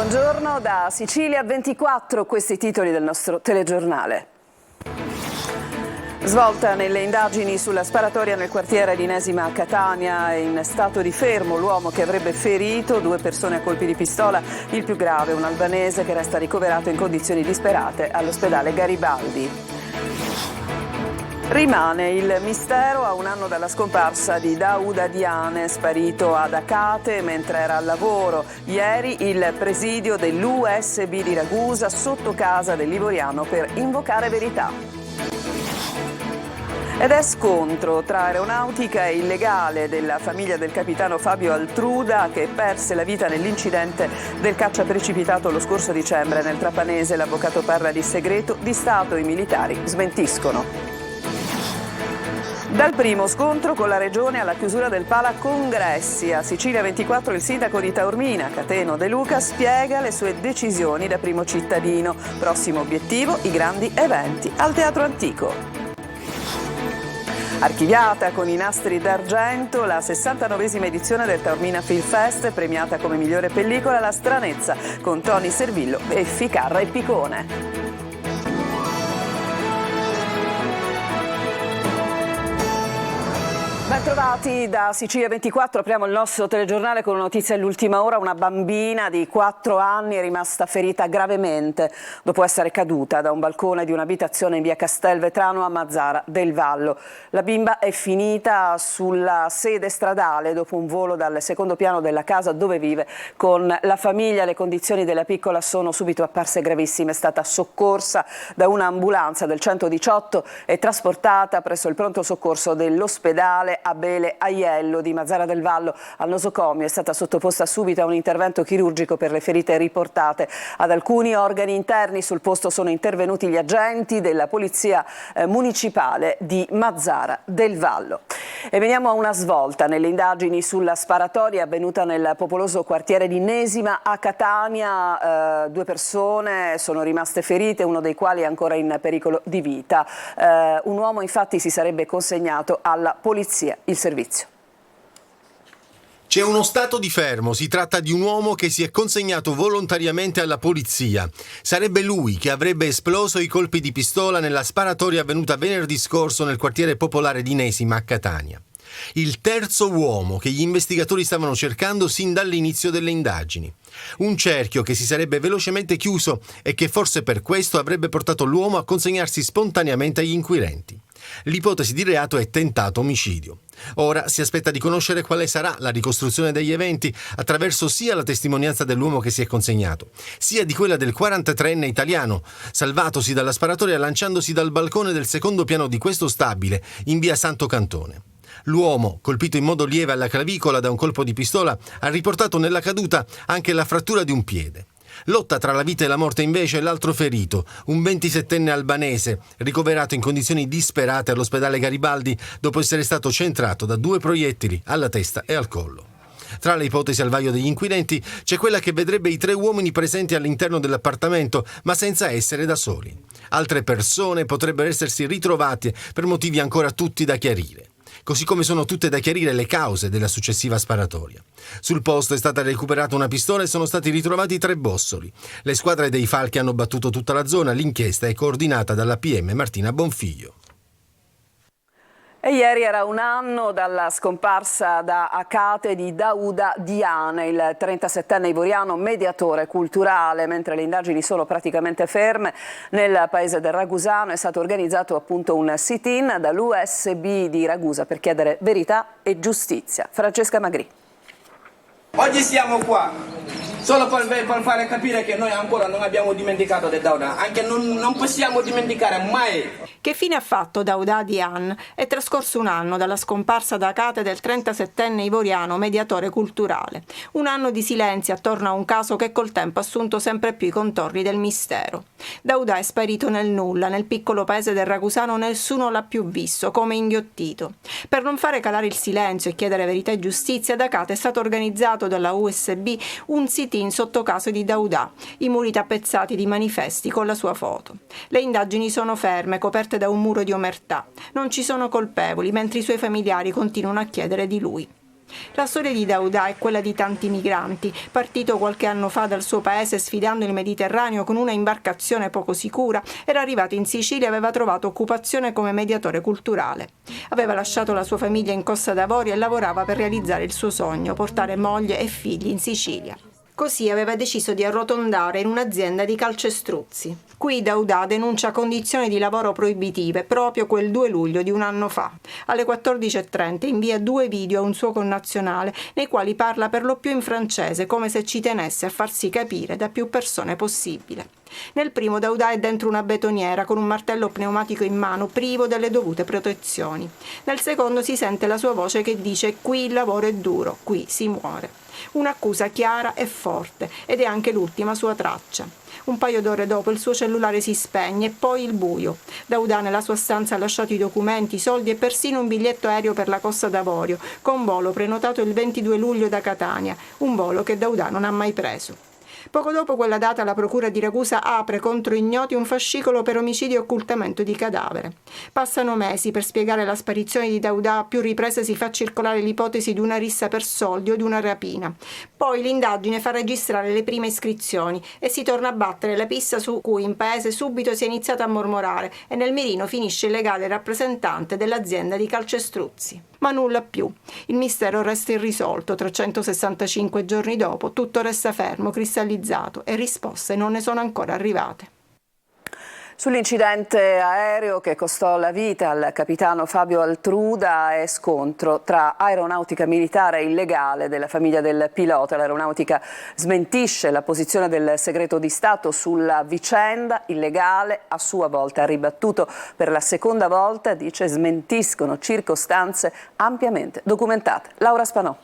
Buongiorno da Sicilia 24, questi titoli del nostro telegiornale. Svolta nelle indagini sulla sparatoria nel quartiere di Nesima a Catania, è in stato di fermo l'uomo che avrebbe ferito 2 persone a colpi di pistola, il più grave un albanese che resta ricoverato in condizioni disperate all'ospedale Garibaldi. Rimane il mistero a un anno dalla scomparsa di Daouda Diane, sparito ad Acate mentre era al lavoro. Ieri il presidio dell'USB di Ragusa sotto casa del Livoriano per invocare verità. Ed è scontro tra aeronautica e illegale della famiglia del capitano Fabio Altruda, che perse la vita nell'incidente del caccia precipitato lo scorso dicembre nel Trapanese. L'avvocato parla di segreto di Stato, i militari smentiscono. Dal primo scontro con la Regione alla chiusura del Pala Congressi, a Sicilia 24 il sindaco di Taormina, Cateno De Luca, spiega le sue decisioni da primo cittadino. Prossimo obiettivo, i grandi eventi al Teatro Antico. Archiviata con i nastri d'argento la 69esima edizione del Taormina Film Fest, premiata come migliore pellicola La Stranezza con Tony Servillo e Ficarra e Picone. Bentrovati da Sicilia 24, apriamo il nostro telegiornale con una notizia dell'ultima ora. Una bambina di 4 anni è rimasta ferita gravemente dopo essere caduta da un balcone di un'abitazione in via Castelvetrano a Mazara del Vallo. La bimba è finita sulla sede stradale dopo un volo dal secondo piano della casa dove vive con la famiglia. Le condizioni della piccola sono subito apparse gravissime, è stata soccorsa da un'ambulanza del 118 e trasportata presso il pronto soccorso dell'ospedale Abele Aiello di Mazara del Vallo. Al nosocomio è stata sottoposta subito a un intervento chirurgico per le ferite riportate ad alcuni organi interni. Sul posto sono intervenuti gli agenti della Polizia Municipale di Mazara del Vallo. E veniamo a una svolta nelle indagini sulla sparatoria avvenuta nel popoloso quartiere di Nesima a Catania. 2 persone sono rimaste ferite, uno dei quali è ancora in pericolo di vita. Un uomo infatti si sarebbe consegnato alla polizia. Il servizio. C'è uno stato di fermo, si tratta di un uomo che si è consegnato volontariamente alla polizia. Sarebbe lui che avrebbe esploso i colpi di pistola nella sparatoria avvenuta venerdì scorso nel quartiere popolare di Nesima a Catania. Il terzo uomo che gli investigatori stavano cercando sin dall'inizio delle indagini. Un cerchio che si sarebbe velocemente chiuso e che forse per questo avrebbe portato l'uomo a consegnarsi spontaneamente agli inquirenti. L'ipotesi di reato è tentato omicidio. Ora si aspetta di conoscere quale sarà la ricostruzione degli eventi attraverso sia la testimonianza dell'uomo che si è consegnato, sia di quella del 43enne italiano, salvatosi dalla sparatoria lanciandosi dal balcone del secondo piano di questo stabile in via Santo Cantone. L'uomo, colpito in modo lieve alla clavicola da un colpo di pistola, ha riportato nella caduta anche la frattura di un piede. Lotta tra la vita e la morte invece l'altro ferito, un 27enne albanese, ricoverato in condizioni disperate all'ospedale Garibaldi dopo essere stato centrato da 2 proiettili alla testa e al collo. Tra le ipotesi al vaglio degli inquirenti c'è quella che vedrebbe i 3 uomini presenti all'interno dell'appartamento, ma senza essere da soli. Altre persone potrebbero essersi ritrovate per motivi ancora tutti da chiarire. Così come sono tutte da chiarire le cause della successiva sparatoria. Sul posto è stata recuperata una pistola e sono stati ritrovati 3 bossoli. Le squadre dei Falchi hanno battuto tutta la zona, l'inchiesta è coordinata dalla PM Martina Bonfiglio. E ieri era un anno dalla scomparsa da Acate di Daouda Diane, il 37enne ivoriano mediatore culturale. Mentre le indagini sono praticamente ferme, nel paese del Ragusano è stato organizzato appunto un sit-in dall'USB di Ragusa per chiedere verità e giustizia. Francesca Magri. Oggi siamo qua solo per fare capire che noi ancora non abbiamo dimenticato di Daouda, anche non possiamo dimenticare mai. Che fine ha fatto Daouda Diane? È trascorso un anno dalla scomparsa da Acate del 37enne ivoriano mediatore culturale. Un anno di silenzio attorno a un caso che col tempo ha assunto sempre più i contorni del mistero. Daouda è sparito nel nulla, nel piccolo paese del Ragusano nessuno l'ha più visto, come inghiottito. Per non fare calare il silenzio e chiedere verità e giustizia, ad Acate è stato organizzato dalla USB un sit-in sotto casa di Daouda, i muri tappezzati di manifesti con la sua foto. Le indagini sono ferme, coperte da un muro di omertà. Non ci sono colpevoli, mentre i suoi familiari continuano a chiedere di lui. La storia di Daouda è quella di tanti migranti. Partito qualche anno fa dal suo paese sfidando il Mediterraneo con una imbarcazione poco sicura, era arrivato in Sicilia e aveva trovato occupazione come mediatore culturale. Aveva lasciato la sua famiglia in Costa d'Avorio e lavorava per realizzare il suo sogno, portare moglie e figli in Sicilia. Così aveva deciso di arrotondare in un'azienda di calcestruzzi. Qui Daouda denuncia condizioni di lavoro proibitive proprio quel 2 luglio di un anno fa. Alle 14:30 invia 2 video a un suo connazionale nei quali parla per lo più in francese, come se ci tenesse a farsi capire da più persone possibile. Nel primo Daouda è dentro una betoniera con un martello pneumatico in mano, privo delle dovute protezioni. Nel secondo si sente la sua voce che dice: qui il lavoro è duro, qui si muore. Un'accusa chiara e forte, ed è anche l'ultima sua traccia. Un paio d'ore dopo il suo cellulare si spegne e poi il buio. Daouda nella sua stanza ha lasciato i documenti, i soldi e persino un biglietto aereo per la Costa d'Avorio, con volo prenotato il 22 luglio da Catania, un volo che Daouda non ha mai preso. Poco dopo quella data la procura di Ragusa apre contro ignoti un fascicolo per omicidio e occultamento di cadavere. Passano mesi per spiegare la sparizione di Daouda, a più riprese si fa circolare l'ipotesi di una rissa per soldi o di una rapina. Poi l'indagine fa registrare le prime iscrizioni e si torna a battere la pista su cui in paese subito si è iniziato a mormorare e nel mirino finisce il legale rappresentante dell'azienda di calcestruzzi. Ma nulla più. Il mistero resta irrisolto. 365 giorni dopo tutto resta fermo, cristallizzato e risposte non ne sono ancora arrivate. Sull'incidente aereo che costò la vita al capitano Fabio Altruda è scontro tra aeronautica militare illegale della famiglia del pilota. L'aeronautica smentisce la posizione del segreto di Stato sulla vicenda illegale, a sua volta ha ribattuto per la seconda volta, dice smentiscono circostanze ampiamente documentate. Laura Spanò.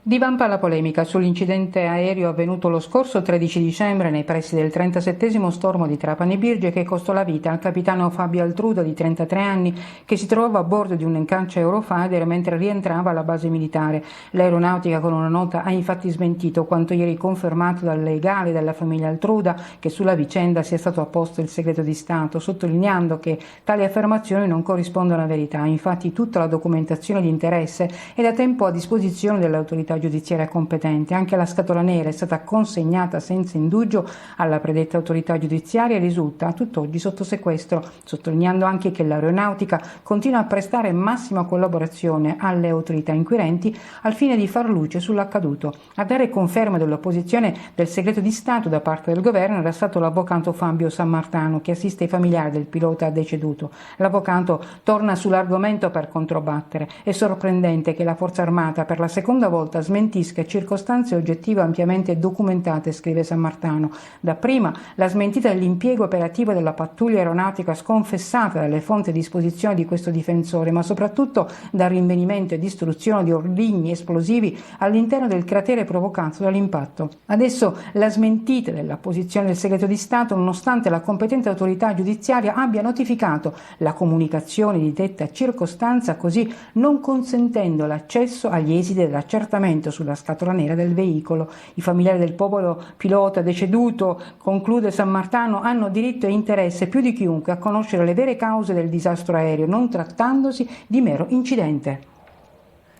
Divampa la polemica sull'incidente aereo avvenuto lo scorso 13 dicembre nei pressi del 37° stormo di Trapani Birge che costò la vita al capitano Fabio Altruda di 33 anni che si trovava a bordo di un Encaccia Eurofighter mentre rientrava alla base militare. L'aeronautica con una nota ha infatti smentito quanto ieri confermato dal legale della famiglia Altruda che sulla vicenda sia stato apposto il segreto di Stato, sottolineando che tali affermazioni non corrispondono alla verità. Infatti tutta la documentazione di interesse è da tempo a disposizione dell'autorità giudiziaria competente. Anche la scatola nera è stata consegnata senza indugio alla predetta autorità giudiziaria e risulta a tutt'oggi sotto sequestro, sottolineando anche che l'aeronautica continua a prestare massima collaborazione alle autorità inquirenti al fine di far luce sull'accaduto. A dare conferma dell'opposizione del segreto di Stato da parte del governo era stato l'avvocato Fabio Sammartano che assiste i familiari del pilota deceduto. L'avvocato torna sull'argomento per controbattere. È sorprendente che la Forza Armata per la seconda volta smentisca circostanze oggettive ampiamente documentate, scrive Sammartano. Dapprima la smentita dell'impiego operativo della pattuglia aeronautica sconfessata dalle fonti a disposizione di questo difensore, ma soprattutto dal rinvenimento e distruzione di ordigni esplosivi all'interno del cratere provocato dall'impatto. Adesso la smentita della posizione del segreto di Stato, nonostante la competente autorità giudiziaria abbia notificato la comunicazione di detta circostanza, così non consentendo l'accesso agli esiti dell'accertamento sulla scatola nera del veicolo. I familiari del povero pilota deceduto, conclude Sammartano, hanno diritto e interesse più di chiunque a conoscere le vere cause del disastro aereo, non trattandosi di mero incidente.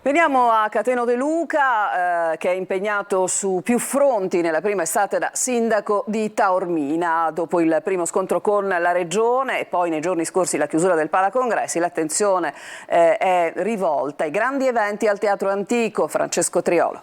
Veniamo a Cateno De Luca che è impegnato su più fronti nella prima estate da sindaco di Taormina. Dopo il primo scontro con la regione e poi nei giorni scorsi la chiusura del Palacongressi, l'attenzione è rivolta ai grandi eventi al Teatro Antico. Francesco Triolo.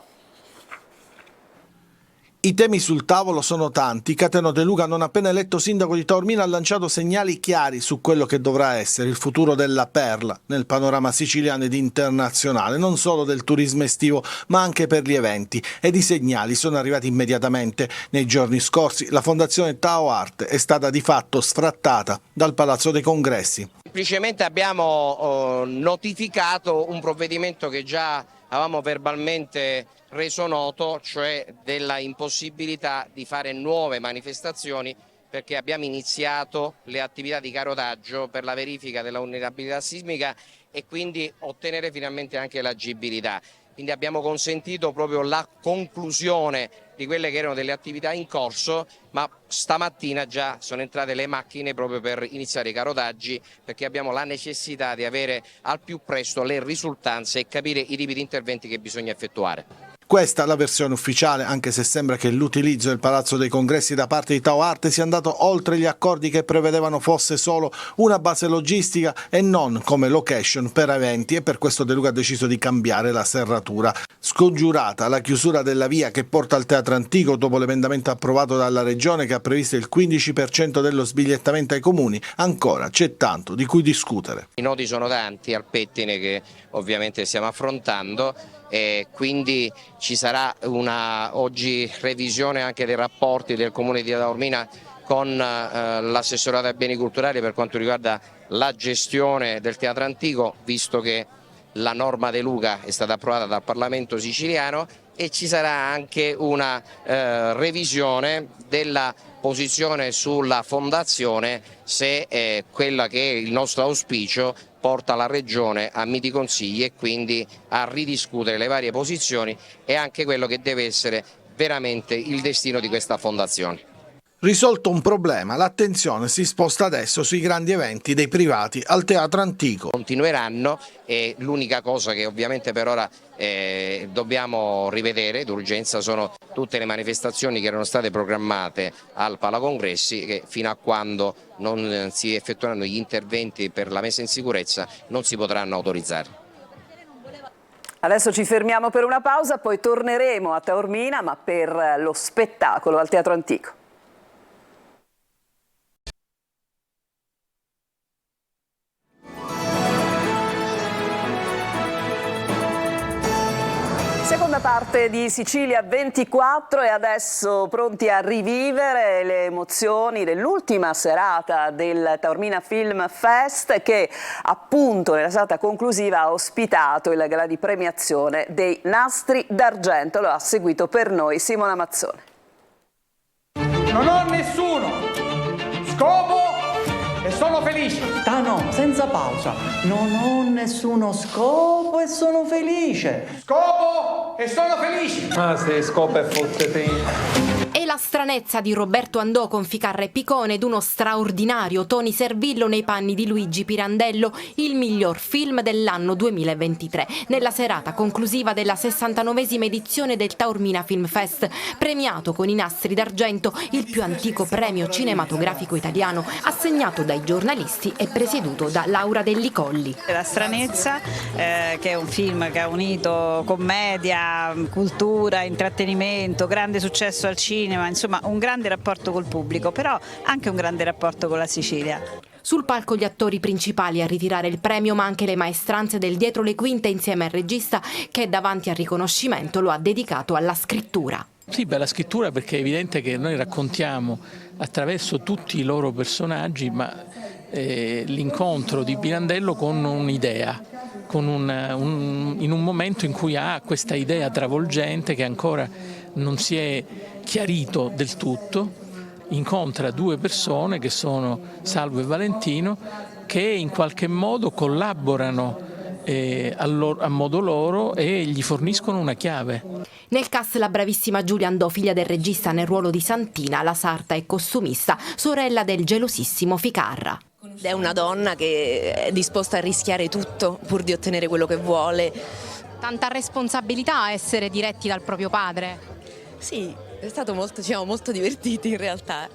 I temi sul tavolo sono tanti. Cateno De Luca, non appena eletto sindaco di Taormina, ha lanciato segnali chiari su quello che dovrà essere il futuro della Perla nel panorama siciliano ed internazionale, non solo del turismo estivo ma anche per gli eventi. Ed i segnali sono arrivati immediatamente. Nei giorni scorsi la Fondazione Tao Art è stata di fatto sfrattata dal Palazzo dei Congressi. Semplicemente abbiamo notificato un provvedimento che già avevamo verbalmente reso noto, cioè della impossibilità di fare nuove manifestazioni perché abbiamo iniziato le attività di carotaggio per la verifica della vulnerabilità sismica e quindi ottenere finalmente anche l'agibilità. quindi abbiamo consentito proprio la conclusione di quelle che erano delle attività in corso, ma stamattina già sono entrate le macchine proprio per iniziare i carotaggi, perché abbiamo la necessità di avere al più presto le risultanze e capire i tipi di interventi che bisogna effettuare. Questa è la versione ufficiale, anche se sembra che l'utilizzo del Palazzo dei Congressi da parte di Tau Arte sia andato oltre gli accordi che prevedevano fosse solo una base logistica e non come location per eventi, e per questo De Luca ha deciso di cambiare la serratura. Scongiurata la chiusura della via che porta al Teatro Antico dopo l'emendamento approvato dalla Regione che ha previsto il 15% dello sbigliettamento ai comuni, ancora c'è tanto di cui discutere. I nodi sono tanti al pettine che ovviamente stiamo affrontando, e quindi ci sarà una oggi revisione anche dei rapporti del Comune di Taormina con l'assessorato ai beni culturali per quanto riguarda la gestione del Teatro Antico, visto che la norma De Luca è stata approvata dal Parlamento siciliano, e ci sarà anche una revisione della posizione sulla fondazione, se quella che è il nostro auspicio porta la Regione a miti consigli e quindi a ridiscutere le varie posizioni e anche quello che deve essere veramente il destino di questa fondazione. Risolto un problema, l'attenzione si sposta adesso sui grandi eventi dei privati al Teatro Antico. Continueranno, e l'unica cosa che ovviamente per ora dobbiamo rivedere d'urgenza sono tutte le manifestazioni che erano state programmate al Palacongressi, che fino a quando non si effettueranno gli interventi per la messa in sicurezza non si potranno autorizzare. Adesso ci fermiamo per una pausa, poi torneremo a Taormina, ma per lo spettacolo al Teatro Antico. Seconda parte di Sicilia 24 e adesso pronti a rivivere le emozioni dell'ultima serata del Taormina Film Fest, che appunto nella serata conclusiva ha ospitato il gala di premiazione dei Nastri d'Argento. Lo ha seguito per noi Simona Mazzone. Non ho nessuno scopo e sono felice. No, senza pausa. Non ho nessuno scopo e sono felice. Scopo e sono felice. Ah sì, scopo e fottete. E la stranezza di Roberto Andò con Ficarra e Picone ed uno straordinario Tony Servillo nei panni di Luigi Pirandello, il miglior film dell'anno 2023, nella serata conclusiva della 69esima edizione del Taormina Film Fest, premiato con i Nastri d'Argento, il più antico premio cinematografico italiano, assegnato dai giornalisti e presieduto da Laura Delli Colli. La stranezza, che è un film che ha unito commedia, cultura, intrattenimento, grande successo al cinema, insomma un grande rapporto col pubblico, però anche un grande rapporto con la Sicilia. Sul palco gli attori principali a ritirare il premio, ma anche le maestranze del dietro le quinte insieme al regista che davanti al riconoscimento lo ha dedicato alla scrittura. Sì, la scrittura, perché è evidente che noi raccontiamo attraverso tutti i loro personaggi, ma l'incontro di Pirandello con un'idea, in un momento in cui ha questa idea travolgente che ancora non si è chiarito del tutto, incontra due persone che sono Salvo e Valentino, che in qualche modo collaborano a modo loro e gli forniscono una chiave. Nel cast la bravissima Giulia Andò, figlia del regista nel ruolo di Santina, la sarta e costumista, sorella del gelosissimo Ficarra. È una donna che è disposta a rischiare tutto pur di ottenere quello che vuole. Tanta responsabilità a essere diretti dal proprio padre. Sì, è stato molto divertiti in realtà.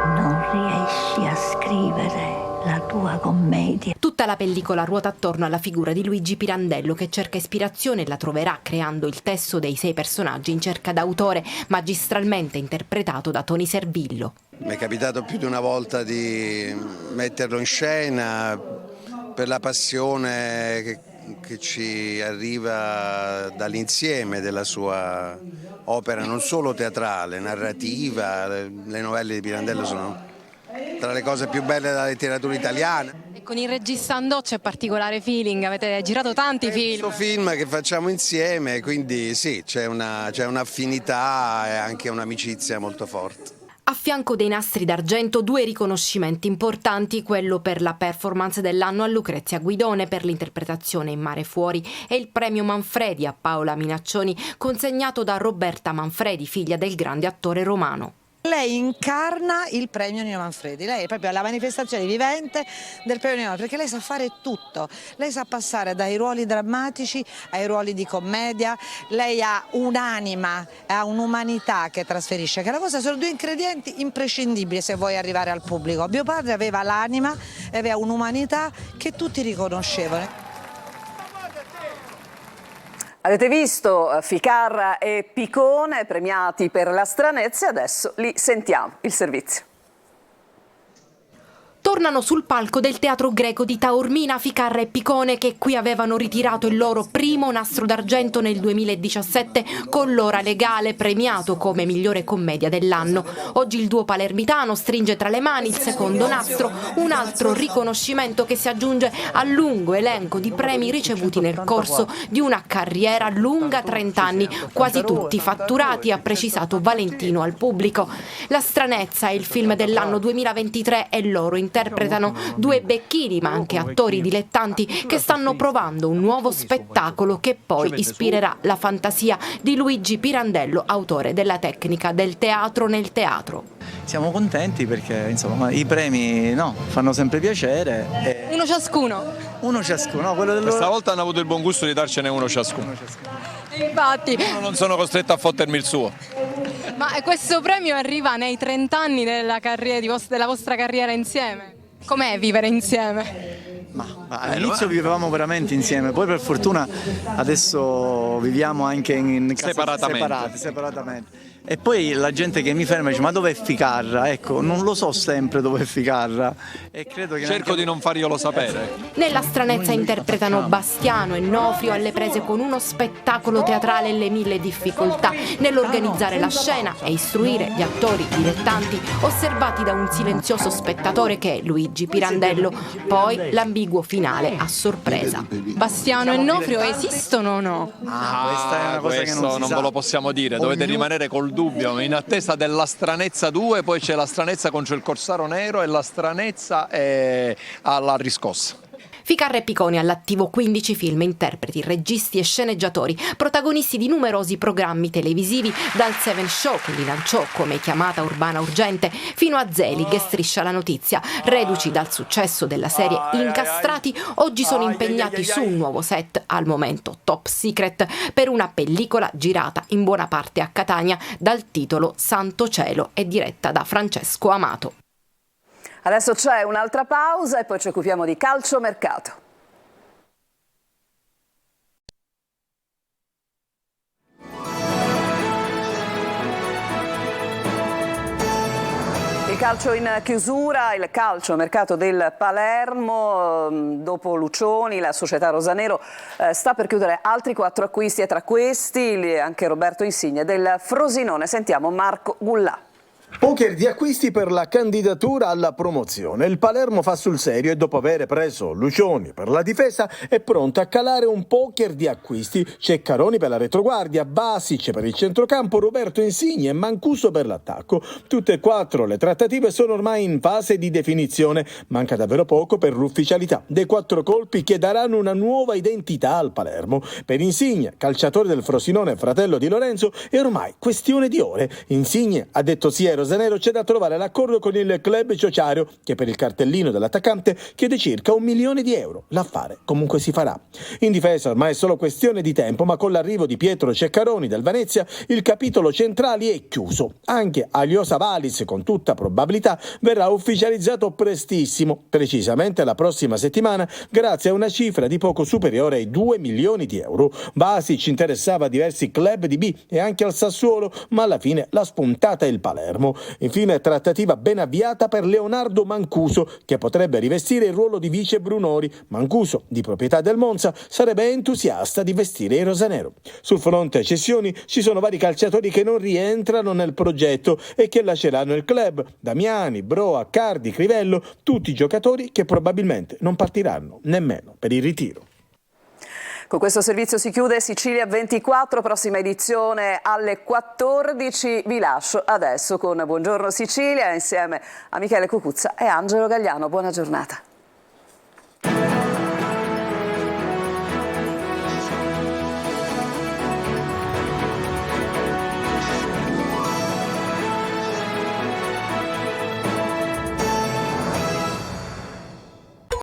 Non riesci a scrivere la tua commedia. Tutta la pellicola ruota attorno alla figura di Luigi Pirandello, che cerca ispirazione e la troverà creando il testo dei 6 personaggi in cerca d'autore, magistralmente interpretato da Tony Servillo. Mi è capitato più di una volta di metterlo in scena per la passione che ci arriva dall'insieme della sua opera, non solo teatrale, narrativa. Le novelle di Pirandello sono tra le cose più belle della letteratura italiana. E con il regista Andò c'è particolare feeling, avete girato tanti film. Questo film che facciamo insieme, quindi sì, c'è un'affinità e anche un'amicizia molto forte. A fianco dei nastri d'argento 2 riconoscimenti importanti, quello per la performance dell'anno a Lucrezia Guidone per l'interpretazione in Mare Fuori e il premio Manfredi a Paola Minaccioni consegnato da Roberta Manfredi, figlia del grande attore romano. Lei incarna il premio Nino Manfredi, lei è proprio la manifestazione vivente del premio Nino Manfredi, perché lei sa fare tutto, lei sa passare dai ruoli drammatici ai ruoli di commedia, lei ha un'anima, ha un'umanità che trasferisce, che la cosa sono 2 ingredienti imprescindibili se vuoi arrivare al pubblico. Mio padre aveva l'anima e aveva un'umanità che tutti riconoscevano. Avete visto Ficarra e Picone premiati per la stranezza, adesso li sentiamo, il servizio. Tornano sul palco del Teatro Greco di Taormina Ficarra e Picone, che qui avevano ritirato il loro primo nastro d'argento nel 2017 con L'ora legale, premiato come migliore commedia dell'anno. Oggi il duo palermitano stringe tra le mani il secondo nastro, un altro riconoscimento che si aggiunge al lungo elenco di premi ricevuti nel corso di una carriera lunga 30 anni, quasi tutti fatturati, ha precisato Valentino al pubblico. La stranezza è il film dell'anno 2023 e loro interpretano 2 becchini ma anche attori dilettanti che stanno provando un nuovo spettacolo che poi ispirerà la fantasia di Luigi Pirandello, autore della tecnica del teatro nel teatro. Siamo contenti perché insomma i premi fanno sempre piacere. Uno ciascuno. Uno ciascuno, quello Questa volta hanno avuto il buon gusto di darcene uno ciascuno. Infatti. Io non sono costretto a fottermi il suo. Ma questo premio arriva nei 30 anni della vostra carriera insieme. Com'è vivere insieme? All'inizio vivevamo veramente insieme, poi per fortuna adesso viviamo anche in case separatamente. E poi la gente che mi ferma dice: ma dov'è Ficarra? Ecco, non lo so sempre dov'è Ficarra. E credo che cerco di non farglielo sapere. Nella stranezza interpretano Bastiano e Nofrio alle prese con uno spettacolo teatrale e le mille difficoltà nell'organizzare la scena e istruire gli attori dilettanti osservati da un silenzioso spettatore che è Luigi Pirandello. Poi l'ambiguo finale a sorpresa. Bastiano e Nofrio esistono o no? Questa è una cosa che non ve lo possiamo dire, dovete rimanere col dubbio, in attesa della stranezza 2, poi c'è la stranezza contro il Corsaro Nero e la stranezza alla riscossa. Ficarra e Picone all'attivo 15 film, interpreti, registi e sceneggiatori, protagonisti di numerosi programmi televisivi, dal Seven Show che li lanciò come Chiamata Urbana Urgente fino a Zelig e Striscia la Notizia. Reduci dal successo della serie Incastrati, oggi sono impegnati su un nuovo set, al momento top secret, per una pellicola girata in buona parte a Catania dal titolo Santo Cielo e diretta da Francesco Amato. Adesso c'è un'altra pausa e poi ci occupiamo di calciomercato. Il calcio in chiusura, il calciomercato del Palermo, dopo Lucioni, la società rosanero sta per chiudere altri 4 acquisti e tra questi anche Roberto Insigne del Frosinone. Sentiamo Marco Gullà. Poker di acquisti per la candidatura alla promozione. Il Palermo fa sul serio e dopo aver preso Lucioni per la difesa è pronto a calare un poker di acquisti. Ceccaroni per la retroguardia, Basic per il centrocampo, Roberto Insigne e Mancuso per l'attacco. Tutte e 4 le trattative sono ormai in fase di definizione. Manca davvero poco per l'ufficialità dei 4 colpi che daranno una nuova identità al Palermo. Per Insigne, calciatore del Frosinone, fratello di Lorenzo, è ormai questione di ore. Insigne ha detto sì ai rosanero, c'è da trovare l'accordo con il club ciociario che per il cartellino dell'attaccante chiede circa €1 milione. L'affare comunque si farà. In difesa ormai è solo questione di tempo, ma con l'arrivo di Pietro Ceccaroni del Venezia il capitolo centrali è chiuso. Anche Aliosa Valis con tutta probabilità verrà ufficializzato prestissimo, precisamente la prossima settimana, grazie a una cifra di poco superiore ai €2 milioni. Basic interessava a diversi club di B e anche al Sassuolo, ma alla fine l'ha spuntata il Palermo. Infine trattativa ben avviata per Leonardo Mancuso, che potrebbe rivestire il ruolo di vice Brunori. Mancuso, di proprietà del Monza, sarebbe entusiasta di vestire i rosanero. Sul fronte cessioni ci sono vari calciatori che non rientrano nel progetto e che lasceranno il club: Damiani, Broa, Cardi, Crivello, tutti giocatori che probabilmente non partiranno nemmeno per il ritiro. Con questo servizio si chiude Sicilia 24, prossima edizione alle 14. Vi lascio adesso con Buongiorno Sicilia insieme a Michele Cucuzza e Angelo Gagliano. Buona giornata.